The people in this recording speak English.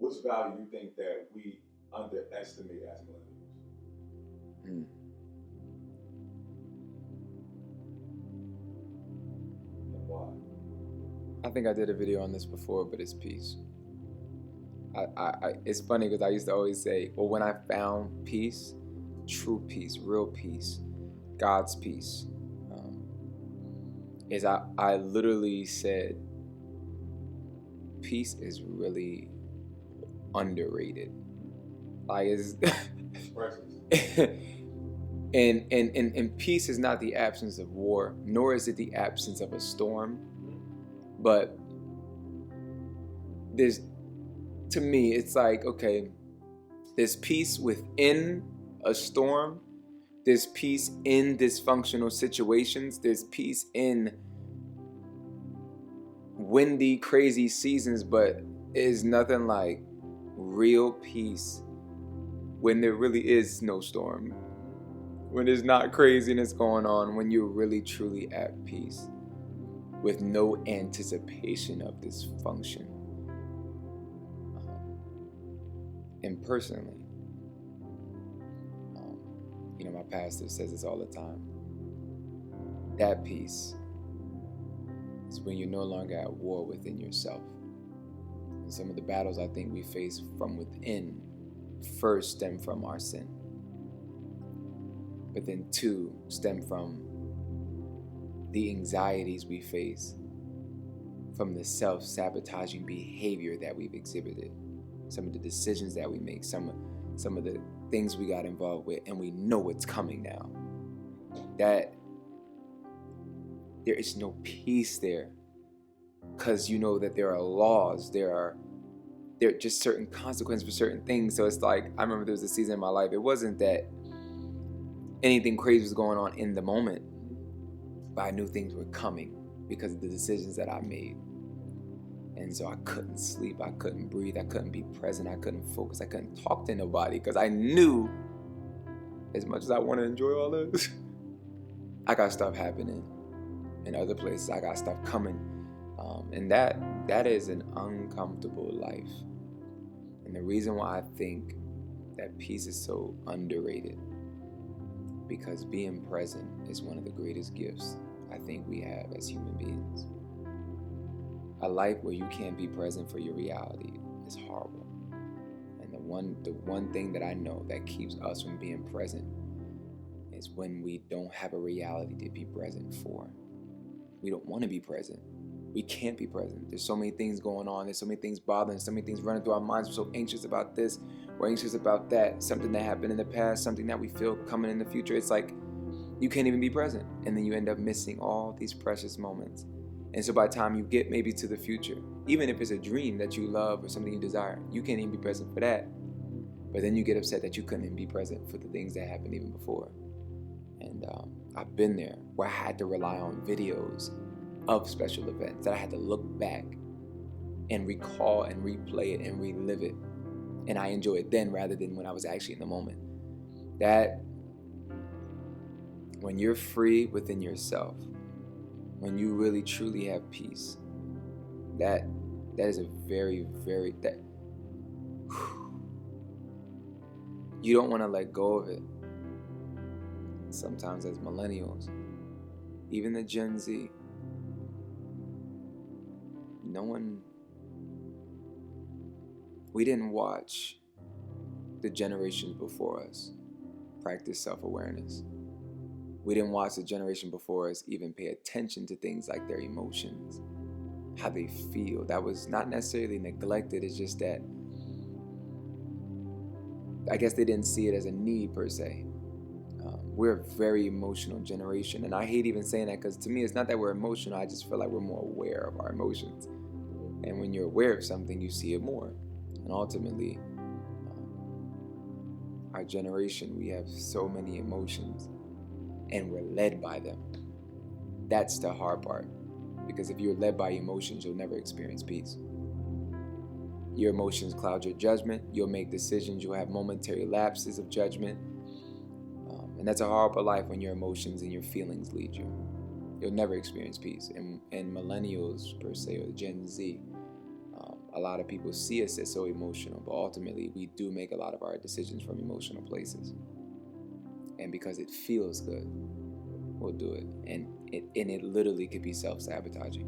Which value do you think that we underestimate as millennials? Mm. And why? I think I did a video on this before, but it's peace. It's funny because I used to always say, well, when I found peace, true peace, real peace, God's peace, is I literally said, peace is really underrated. Like it's and peace is not the absence of war, nor is it the absence of a storm, but there's, to me, it's like, okay, there's peace within a storm, there's peace in dysfunctional situations, there's peace in windy, crazy seasons, but it's nothing like real peace when there really is no storm, when there's not craziness going on, when you're really truly at peace with no anticipation of dysfunction. And personally, my pastor says this all the time, that peace is when you're no longer at war within yourself. And some of the battles I think we face from within first stem from our sin, but then two stem from the anxieties we face from the self-sabotaging behavior that we've exhibited, some of the decisions that we make, some of the things we got involved with, and we know what's coming now. That there is no peace there, because you know that there are laws, there are just certain consequences for certain things. So it's like, I remember there was a season in my life, it wasn't that anything crazy was going on in the moment, but I knew things were coming because of the decisions that I made. And so I couldn't sleep, I couldn't breathe, I couldn't be present, I couldn't focus, I couldn't talk to nobody, because I knew, as much as I want to enjoy all this, I got stuff happening in other places, I got stuff coming, and that is an uncomfortable life. And the reason why I think that peace is so underrated, because being present is one of the greatest gifts I think we have as human beings. A life where you can't be present for your reality is horrible. And the one thing that I know that keeps us from being present is when we don't have a reality to be present for. We don't want to be present. We can't be present. There's so many things going on. There's so many things bothering, so many things running through our minds. We're so anxious about this. We're anxious about that. Something that happened in the past, something that we feel coming in the future. It's like you can't even be present. And then you end up missing all these precious moments. And so by the time you get maybe to the future, even if it's a dream that you love or something you desire, you can't even be present for that. But then you get upset that you couldn't even be present for the things that happened even before. And I've been there where I had to rely on videos of special events that I had to look back and recall and replay it and relive it. And I enjoy it then rather than when I was actually in the moment. That when you're free within yourself, when you really truly have peace, that is a very, very, you don't want to let go of it. Sometimes as millennials, even the Gen Z, we didn't watch the generations before us practice self-awareness. We didn't watch the generation before us even pay attention to things like their emotions, how they feel. That was not necessarily neglected, it's just that I guess they didn't see it as a need per se. We're a very emotional generation, and I hate even saying that because to me it's not that we're emotional, I just feel like we're more aware of our emotions. And when you're aware of something, you see it more. And ultimately, our generation, we have so many emotions and we're led by them. That's the hard part, because if you're led by emotions, you'll never experience peace. Your emotions cloud your judgment. You'll make decisions. You'll have momentary lapses of judgment. And that's a horrible life when your emotions and your feelings lead you. You'll never experience peace. And millennials, per se, or Gen Z, a lot of people see us as so emotional, but ultimately we do make a lot of our decisions from emotional places. And because it feels good, we'll do it. And it literally could be self-sabotaging.